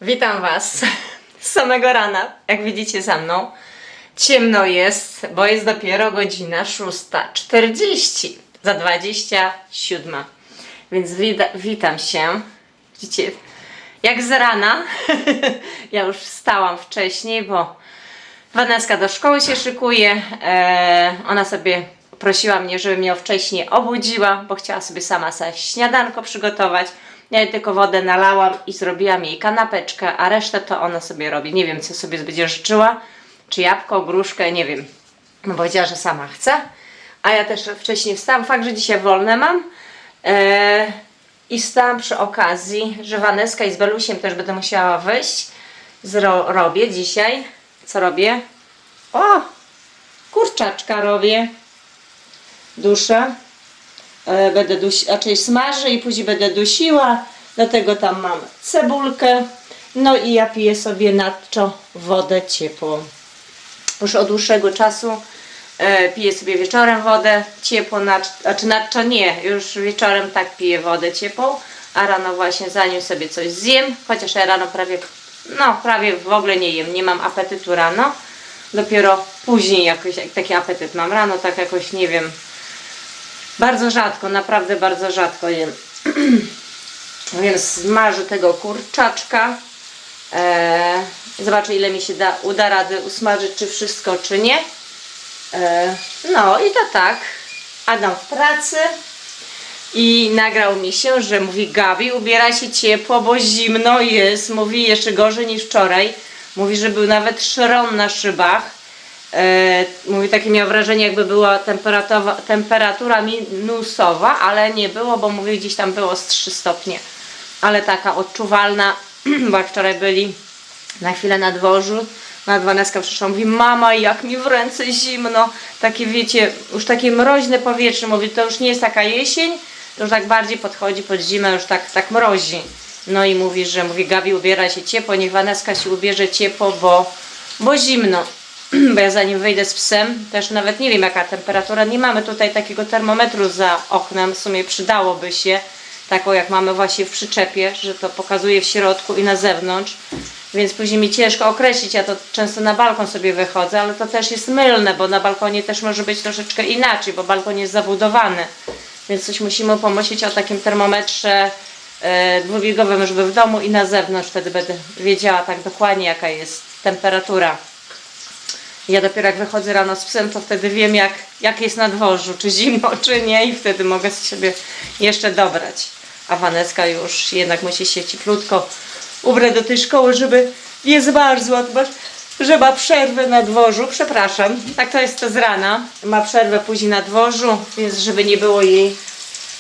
Witam Was z samego rana. Jak widzicie za mną, ciemno jest, bo jest dopiero godzina 6:40, za 27. Więc witam się. Widzicie, jak z rana. Ja już wstałam wcześniej, bo Waneska do szkoły się szykuje. Ona sobie prosiła mnie, żebym ją wcześniej obudziła, bo chciała sobie sama śniadanko przygotować. Ja jej tylko wodę nalałam i zrobiłam jej kanapeczkę, a resztę to ona sobie robi. Nie wiem, co sobie będzie życzyła, czy jabłko, gruszkę, nie wiem. No powiedziała, że sama chce. A ja też wcześniej wstałam. Fakt, że dzisiaj wolne mam. I stałam przy okazji, że Waneska i z Belusiem też będę musiała wyjść. Robię dzisiaj. Co robię? O! Kurczaczka robię. Duszę. Będę raczej smażę i później będę dusiła. Do tego tam mam cebulkę. No i ja piję sobie nadto wodę ciepłą. Już od dłuższego czasu piję sobie wieczorem wodę ciepłą, znaczy nadto nie, już wieczorem tak piję wodę ciepłą, a rano właśnie zanim sobie coś zjem, chociaż ja rano prawie w ogóle nie jem, nie mam apetytu rano, dopiero później jakoś taki apetyt mam rano, tak jakoś nie wiem, bardzo rzadko, naprawdę bardzo rzadko jem. Więc smażę tego kurczaczka. Zobaczę, ile mi się uda rady usmażyć, czy wszystko, czy nie. No i to tak. Adam w pracy i nagrał mi się, że mówi: Gabi, ubieraj się ciepło, bo zimno jest. Mówi jeszcze gorzej niż wczoraj. Mówi, że był nawet szron na szybach. Mówi, takie miał wrażenie, jakby była temperatura minusowa, ale nie było, bo mówi, gdzieś tam było z 3 stopnie. Ale taka odczuwalna, bo jak wczoraj byli na chwilę na dworzu, Waneska przyszła, mówi: mama, jak mi w ręce zimno, takie wiecie, już takie mroźne powietrze, mówi, to już nie jest taka jesień, to już tak bardziej podchodzi pod zimę, już tak mrozi. No i mówi, Gabi, ubieraj się ciepło, niech Waneska się ubierze ciepło, bo zimno. Bo ja zanim wyjdę z psem, też nawet nie wiem jaka temperatura, nie mamy tutaj takiego termometru za oknem, w sumie przydałoby się, taką jak mamy właśnie w przyczepie, że to pokazuje w środku i na zewnątrz, więc później mi ciężko określić, ja to często na balkon sobie wychodzę, ale to też jest mylne, bo na balkonie też może być troszeczkę inaczej, bo balkon jest zabudowany, więc coś musimy pomyśleć o takim termometrze dwubiegowym, żeby w domu i na zewnątrz, wtedy będę wiedziała tak dokładnie jaka jest temperatura. Ja dopiero jak wychodzę rano z psem, to wtedy wiem jak jest na dworzu, czy zimno, czy nie, i wtedy mogę sobie jeszcze dobrać. A Waneska już jednak musi się cieplutko ubrać do tej szkoły, żeby nie zmarzła, że ma przerwę na dworzu. Przepraszam, tak to jest to z rana. Ma przerwę później na dworzu, więc żeby nie było jej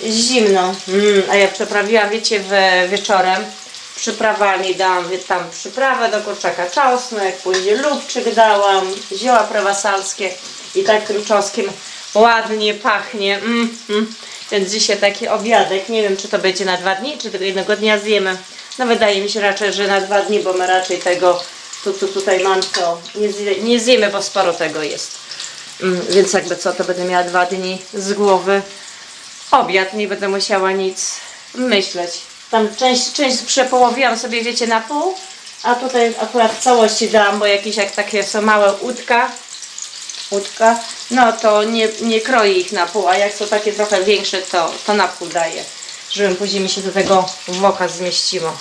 zimno. A ja przeprawiłam, wiecie, wieczorem przyprawami, dałam tam przyprawę do kurczaka czosnek, później lubczyk dałam, zioła prowansalskie i tak kruczowskim ładnie pachnie. Więc dzisiaj taki obiadek, nie wiem, czy to będzie na 2 dni, czy tego jednego dnia zjemy. No wydaje mi się raczej, że na 2 dni, bo my raczej tego, co tutaj mam, to nie zjemy, bo sporo tego jest. Więc jakby co, to będę miała 2 dni z głowy obiad, nie będę musiała nic myśleć. Tam część przepołowiłam sobie, wiecie, na pół, a tutaj akurat w całości dałam, bo jakieś jak takie są małe łódka, no to nie kroję ich na pół, a jak są takie trochę większe, to na pół daję, żeby później mi się do tego woka zmieściło.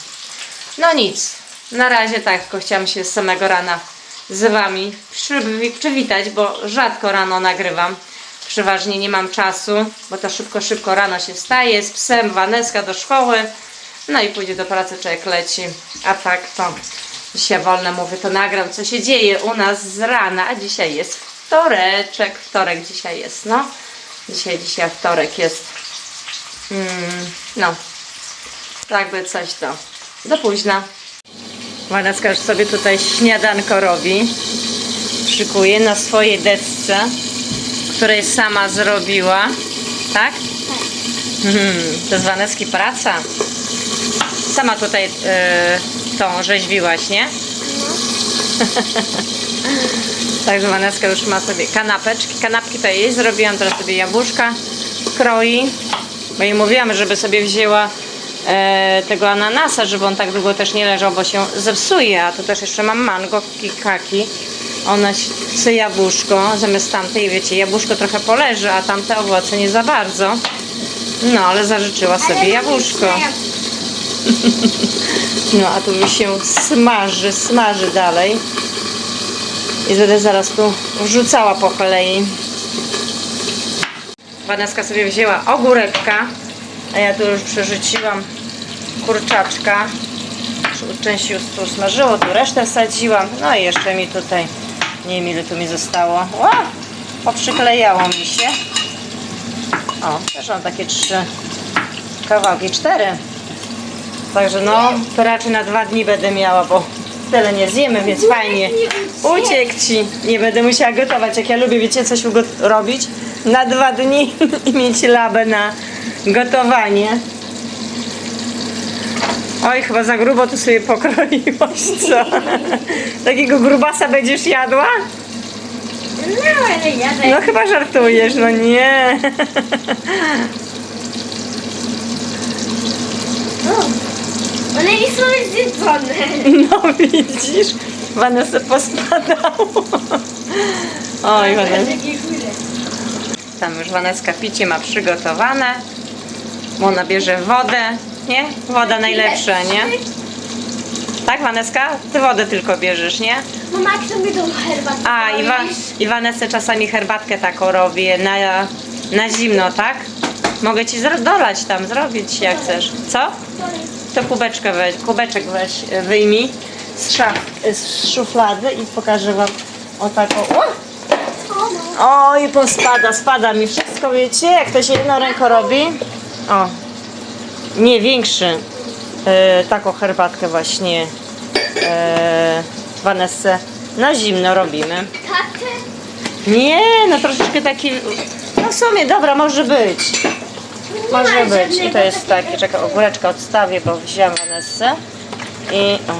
No nic, na razie tak, tylko chciałam się z samego rana z Wami przywitać, bo rzadko rano nagrywam. Przeważnie nie mam czasu, bo to szybko rano się wstaje, z psem, Waneska do szkoły, no i pójdzie do pracy, człowiek leci. A tak to dzisiaj wolne, mówię, to nagram, co się dzieje u nas z rana, a dzisiaj jest wtorek dzisiaj jest, no. Dzisiaj wtorek jest. No, tak by coś to. Do późna. Waneska już sobie tutaj śniadanko robi. Szykuje na swojej desce, której sama zrobiła, tak? To jest Waneski praca. Sama tutaj tą rzeźbiłaś, nie? Także Waneska już ma sobie kanapki to jej zrobiłam, teraz sobie jabłuszka kroi, bo jej mówiłam, żeby sobie wzięła tego ananasa, żeby on tak długo też nie leżał, bo się zepsuje. A tu też jeszcze mam mango, kaki. Ona chce jabłuszko zamiast tamtej, wiecie, jabłuszko trochę poleży, a tamte owoce nie za bardzo. No, ale zażyczyła sobie jabłuszko. No, a tu już się smaży dalej. I będę zaraz tu wrzucała po kolei. Waneska sobie wzięła ogóreczka, a ja tu już przerzuciłam kurczaczka. Część już tu smażyło, tu resztę wsadziłam. No i jeszcze mi tutaj, nie wiem ile tu mi zostało. O, poprzyklejało mi się. O, też mam takie 3 kawałki, 4. Także no, to raczej na 2 dni będę miała, bo tyle nie zjemy, więc fajnie. Uciekł ci. Nie będę musiała gotować, jak ja lubię, wiecie, coś robić na 2 dni i mieć labę na gotowanie. Oj, chyba za grubo tu sobie pokroiłaś, co? Takiego grubasa będziesz jadła? No, ale jadę. No chyba żartujesz, no nie. One nie są zjedzone. No widzisz, Vanessa pospadało. Oj, Vanessa. Tam już Vaneska picie ma przygotowane. Bo ona bierze wodę, nie? Woda najlepsza, nie? Tak, Vaneska? Ty wodę tylko bierzesz, nie? Mama, jak sobie tą herbatę A, i Vanessa czasami herbatkę taką robię na zimno, tak? Mogę ci dolać tam, zrobić jak chcesz. Co? To kubeczek weź, wyjmij z szuflady i pokażę wam o taką. Oj, spada mi wszystko, wiecie? Jak to się jedną ręką robi. O, nie większy. Taką herbatkę właśnie Vanessę na zimno robimy. Tatę? Nie, no troszeczkę taki. No w sumie, dobra, może być. Może być. I to jest takie, czekaj, ogóreczka odstawię, bo wziąłem Vanessę. I o,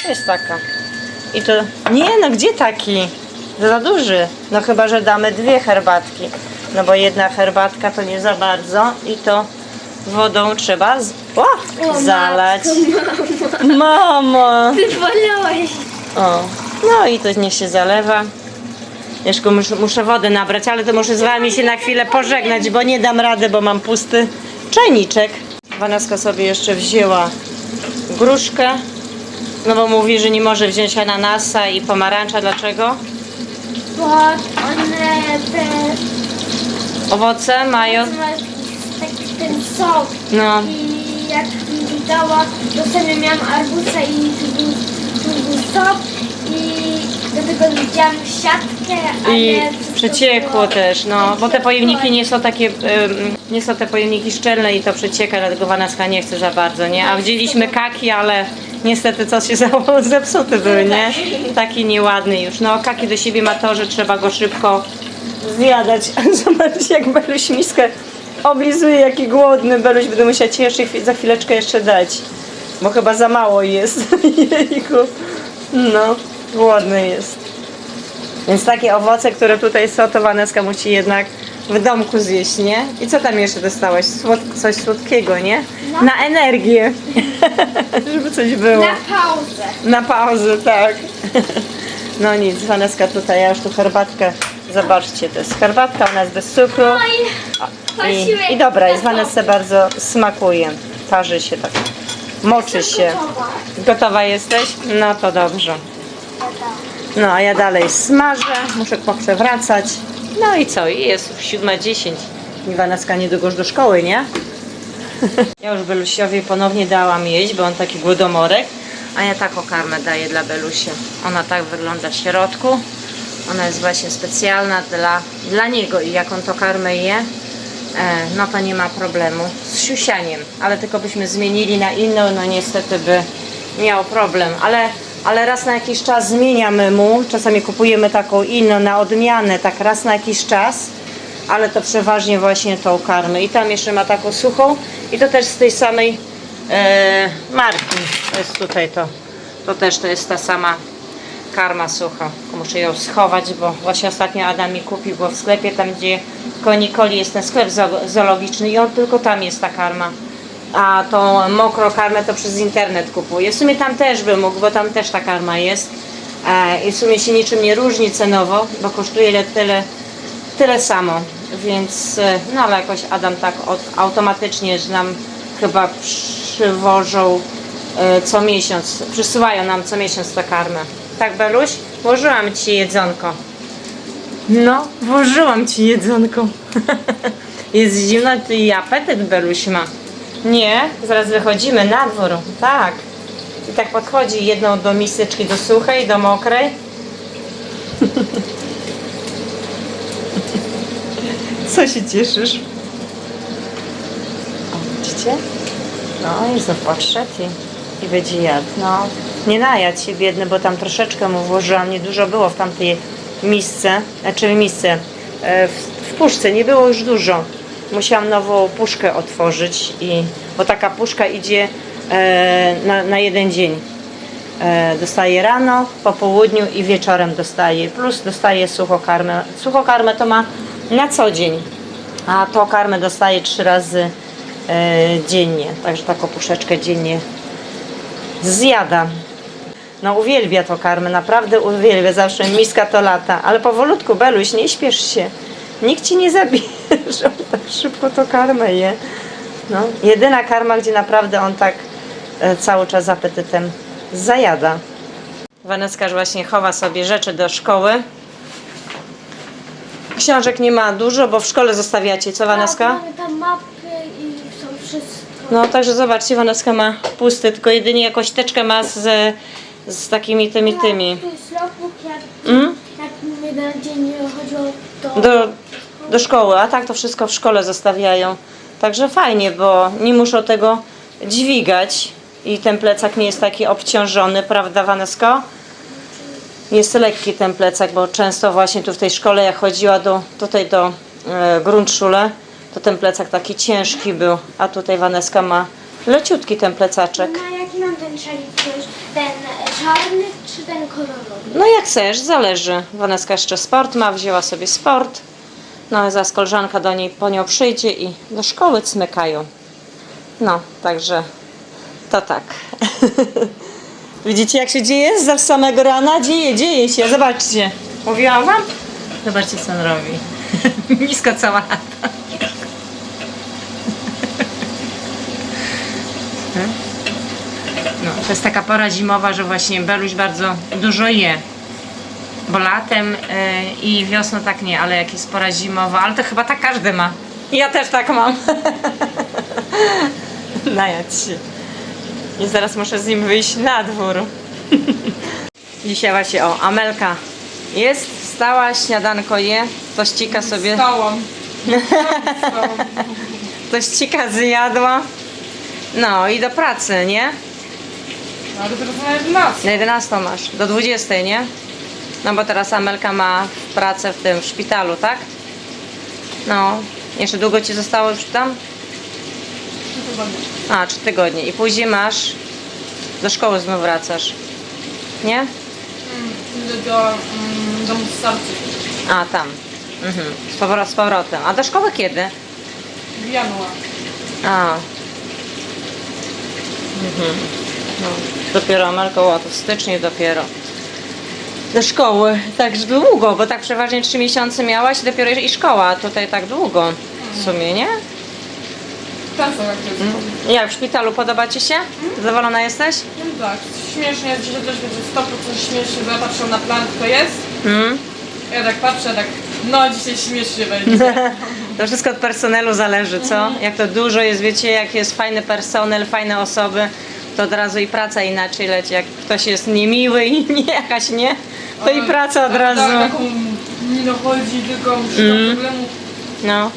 to jest taka. I to, nie no, gdzie taki? Za duży. No chyba, że damy 2 herbatki. No bo jedna herbatka to nie za bardzo. I to wodą trzeba zalać. Mamo! Ty wolałeś. O, no i to niech się zalewa. Jeszcze muszę wodę nabrać, ale to muszę z wami się na chwilę pożegnać, bo nie dam rady, bo mam pusty czajniczek. Vaneska sobie jeszcze wzięła gruszkę, no bo mówi, że nie może wziąć ananasa i pomarańcza. Dlaczego? Bo one te... Owoce mają... taki ten sok. No. I jak mi dała, to sobie miałam arbuza i tu był sok. I do tego widziałam siatkę, ale... I przeciekło też, no, bo te pojemniki nie są takie, nie są te pojemniki szczelne i to przecieka, dlatego Vaneska nie chce za bardzo, nie? A wzięliśmy kaki, ale niestety coś się zepsuty były, nie? Taki nieładny już. No, kaki do siebie ma to, że trzeba go szybko zjadać. Zobaczcie, jak Beluś miskę oblizuje, jaki głodny. Beluś będę musiała ci jeszcze za chwileczkę jeszcze dać, bo chyba za mało jest. Jejku. No, głodny jest. Więc takie owoce, które tutaj są, to Vaneska musi jednak w domku zjeść, nie? I co tam jeszcze dostałaś? Coś słodkiego, nie? No. Na energię. Żeby coś było. Na pauzę. Na pauzę, tak. No nic, Vaneska tutaj, ja już tu herbatkę, zobaczcie, to jest herbatka, ona jest bez cukru. I dobra, jest, Vanessa bardzo smakuje. Parzy się tak, moczy się. Gotowa jesteś? No to dobrze. No a ja dalej smażę, muszę poprzewracać. No i co? I jest 7:10. I Vaneska niedługo już do szkoły, nie? Ja już Belusiowi ponownie dałam jeść, bo on taki głodomorek. A ja taką karmę daję dla Belusia. Ona tak wygląda w środku. Ona jest właśnie specjalna dla niego i jak on to karmę je, no to nie ma problemu z siusianiem. Ale tylko byśmy zmienili na inną, no niestety by miał problem. Ale raz na jakiś czas zmieniamy mu. Czasami kupujemy taką inną na odmianę, tak raz na jakiś czas. Ale to przeważnie właśnie tą karmę. I tam jeszcze ma taką suchą. I to też z tej samej marki. To jest tutaj to. To też to jest ta sama karma sucha. Muszę ją schować, bo właśnie ostatnio Adam mi kupił, bo w sklepie tam, gdzie koło Nikoli jest ten sklep zoologiczny i on tylko tam jest ta karma. a tą mokrą karmę to przez internet kupuje. W sumie tam też by mógł, bo tam też ta karma jest. I w sumie się niczym nie różni cenowo, bo kosztuje tyle samo. Więc, no ale jakoś Adam tak automatycznie, że nam chyba przywożą co miesiąc, przysyłają nam co miesiąc tę karmę. Tak, Beluś? Włożyłam Ci jedzonko. No, włożyłam Ci jedzonko. Jest zimno i apetyt Beluś ma. Nie, zaraz wychodzimy na dwór. Tak. I tak podchodzi jedną do miseczki, do suchej, do mokrej. Co się cieszysz? O, widzicie? No i znów podszedł i będzie jadł. No, nie najadł się biedny, bo tam troszeczkę mu włożyłam. Niedużo było w tamtej misce, w puszce, nie było już dużo. Musiałam nową puszkę otworzyć, bo taka puszka idzie na jeden dzień. Dostaje rano, po południu i wieczorem dostaje. Plus dostaje suchokarmę. Suchokarmę to ma na co dzień, a to karmę dostaje 3 razy dziennie. Także taką puszeczkę dziennie zjada. No uwielbia to karmę, naprawdę uwielbia. Zawsze miska to lata. Ale powolutku, Beluś, nie śpiesz się. Nikt ci nie zabierze, on tak szybko to karmę je. No, jedyna karma, gdzie naprawdę on tak cały czas z apetytem zajada. Waneska właśnie chowa sobie rzeczy do szkoły. Książek nie ma dużo, bo w szkole zostawiacie, co Waneska? Tak, mamy tam mapy i są wszystko. No także zobaczcie, Waneska ma pusty, tylko jedynie jakąś teczkę ma z takimi tymi. To jest logbook, jak mi jeden dzień chodziło Do szkoły, a tak to wszystko w szkole zostawiają. Także fajnie, bo nie muszą tego dźwigać i ten plecak nie jest taki obciążony, prawda Wanesko? Jest lekki ten plecak, bo często właśnie tu w tej szkole jak chodziła tutaj do Grundschule, to ten plecak taki ciężki był, a tutaj Waneska ma leciutki ten plecaczek. Na jaki mam ten szalik? Ten czarny czy ten kolorowy? No jak chcesz, zależy. Waneska jeszcze sport ma, wzięła sobie sport. No zaraz koleżanka po nią przyjdzie i do szkoły cmykają. No, także to tak. Widzicie jak się dzieje z samego rana? Dzieje się, zobaczcie. Mówiłam wam? Zobaczcie co on robi. Nisko cała lata. No, to jest taka pora zimowa, że właśnie Beluś bardzo dużo je. Bo latem i wiosną tak nie, ale jak jest pora zimowa, ale to chyba tak każdy ma. Ja też tak mam. Najadź się. I zaraz muszę z nim wyjść na dwór. Dzisiaj właśnie, Amelka jest, wstała, śniadanko je, tościka sobie. Wstałam. Tościka zjadła. No i do pracy, nie? No, ale teraz na 11. Na 11 masz, do 20, nie? No bo teraz Amelka ma pracę w tym szpitalu, tak? No, jeszcze długo ci zostało już tam? 3 tygodnie. 3 tygodnie. I później masz, do szkoły znów wracasz, nie? Idę do domu starców. Tam. Z powrotem. A do szkoły kiedy? W januar. No, dopiero Amelka, to w styczniu dopiero. Do szkoły, tak długo, bo tak przeważnie 3 miesiące miałaś, dopiero i szkoła, a tutaj tak długo w sumie, nie? Często jak to jest. Jak w szpitalu podoba ci się? Zadowolona jesteś? No tak, śmiesznie, dzisiaj też będzie 100% śmiesznie, bo ja patrzę na plan, kto jest. Ja tak patrzę, no dzisiaj śmiesznie będzie. To wszystko od personelu zależy, co? Jak to dużo jest, wiecie, jak jest fajny personel, fajne osoby, to od razu i praca inaczej leci. Jak ktoś jest niemiły i nie jakaś, nie? To i praca od razu. Tak, taką miną chodzi, tylko szuka problemu. No,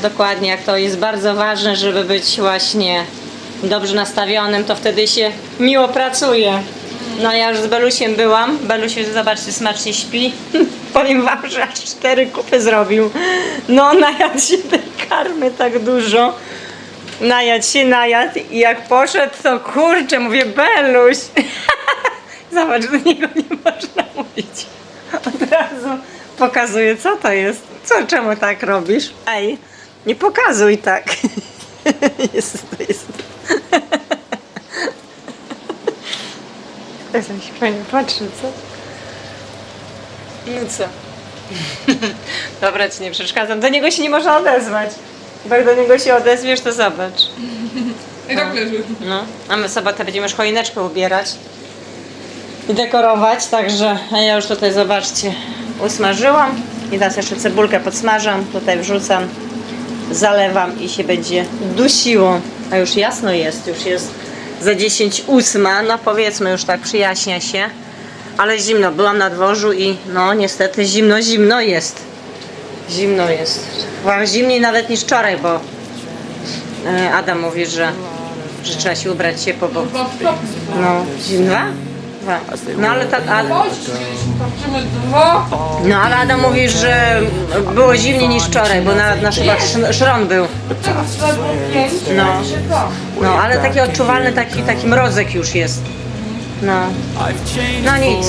dokładnie, jak to jest bardzo ważne, żeby być właśnie dobrze nastawionym, to wtedy się miło pracuje. No ja już z Belusiem byłam. Beluś, zobaczcie, smacznie śpi. Powiem wam, że aż 4 kupy zrobił. No, najadł się tej karmy tak dużo. Najadł i jak poszedł, to kurczę, mówię, Beluś. Zobacz, do niego nie można mówić. Od razu pokazuje, co to jest. Czemu tak robisz? Ej, nie pokazuj tak. Jest. Tak się fajnie patrzy, co? No co? Dobra, ci nie przeszkadzam. Do niego się nie można odezwać. Bo jak do niego się odezwiesz, to zobacz. I tak leży. No, a my w sobotę będziemy już choineczkę ubierać i dekorować, także a ja już tutaj, zobaczcie, usmażyłam i teraz jeszcze cebulkę podsmażam, tutaj wrzucam, zalewam i się będzie dusiło. A już jasno jest, już jest za 10:08, no powiedzmy już tak, przyjaśnia się, ale zimno, byłam na dworzu i no niestety zimno jest. Zimno jest. Chyba zimniej nawet niż wczoraj, bo Adam mówi, że trzeba się ubrać ciepło, bo Chyba w top. no, zimna? Dwa. No ale tak, Zobaczymy 2. no ale Adam mówi, że było zimniej niż wczoraj, bo nawet na szybach szron był. No. No, ale taki odczuwalny, taki mrozek już jest. No. No nic.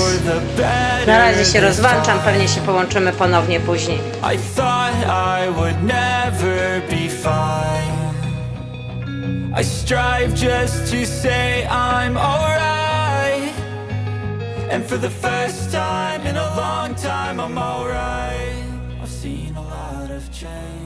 Na razie się rozłączam, pewnie się połączymy ponownie później. I thought I would never be fine. I strive just to say I'm alright. And for the first time in a long time I'm alright. I've seen a lot of change.